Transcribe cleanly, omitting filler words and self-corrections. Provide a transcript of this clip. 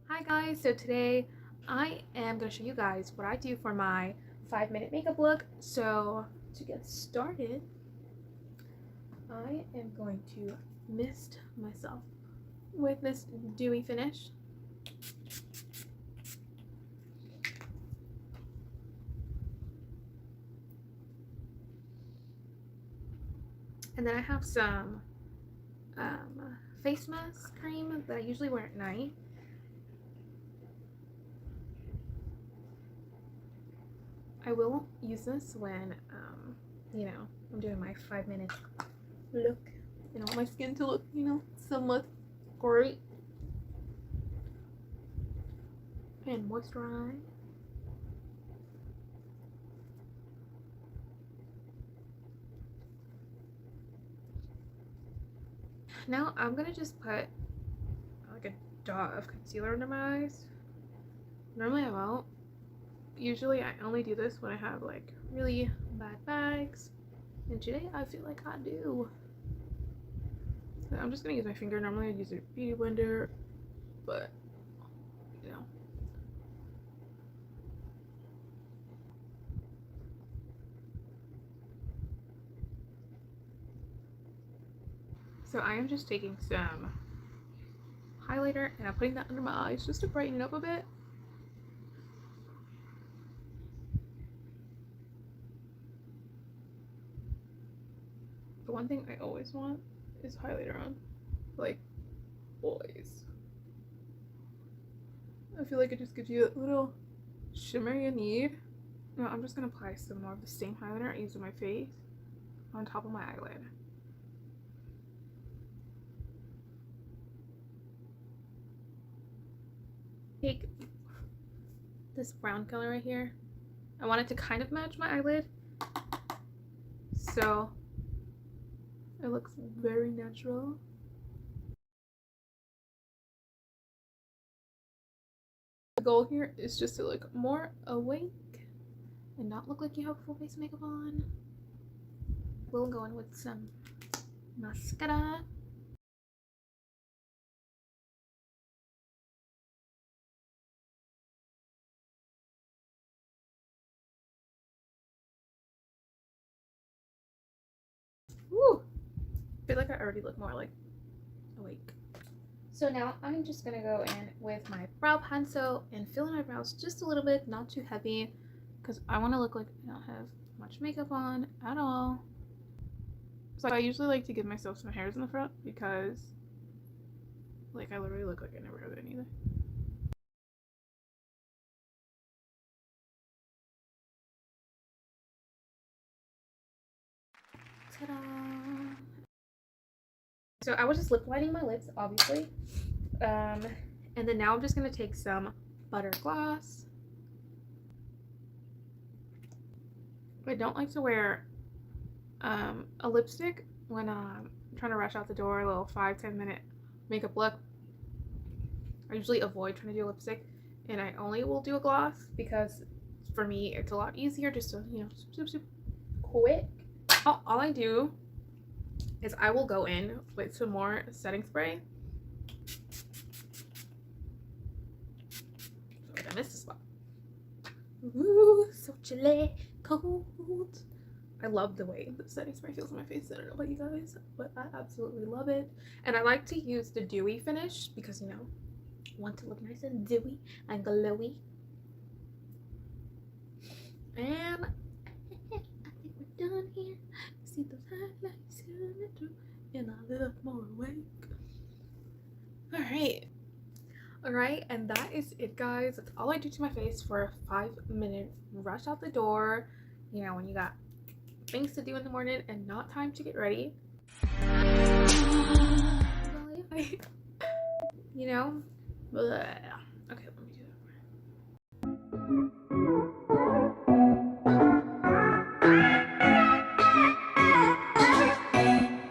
Hi guys, so today I am going to show you guys what I do for my 5-minute makeup look. So to get started, I am going to mist myself with this dewy finish. And then I have some face mask cream that I usually wear at night. I will use this when, I'm doing my 5-minute look and I want my skin to look, somewhat great and moisturized. Now I'm gonna just put like a dot of concealer under my eyes. Normally I won't. Usually I only do this when I have like really bad bags, and today I feel like I do. So I'm just gonna use my finger. Normally I use a beauty blender, but So I am just taking some highlighter and I'm putting that under my eyes just to brighten it up a bit. The one thing I always want is highlighter on, like always. I feel like it just gives you a little shimmer you need. Now I'm just gonna apply some more of the same highlighter I used on my face on top of my eyelid. Take this brown color right here. I want it to kind of match my eyelid, so it looks very natural. The goal here is just to look more awake and not look like you have full face makeup on. We'll go in with some mascara. Woo! I feel like I already look more like awake. So now I'm just gonna go in with my brow pencil and fill in my brows just a little bit, not too heavy, because I want to look like I don't have much makeup on at all. So I usually like to give myself some hairs in the front because like I literally look like I never have anything. Ta-da! So I was just lip lining my lips, obviously. And then now I'm just gonna take some butter gloss. I don't like to wear a lipstick when I'm trying to rush out the door, a little 5-10 minute makeup look. I usually avoid trying to do a lipstick, and I only will do a gloss because for me it's a lot easier just to, super quick. All I do is I will go in with some more setting spray. Sorry, I missed a spot. Ooh, so chilly, cold. I love the way the setting spray feels on my face. I don't know about you guys, but I absolutely love it. And I like to use the dewy finish because, I want to look nice and dewy and glowy. And I think we're done here. See those highlights coming through, and I look more awake. Alright, and that is it, guys. That's all I do to my face for a 5-minute rush out the door. When you got things to do in the morning and not time to get ready. Bleh.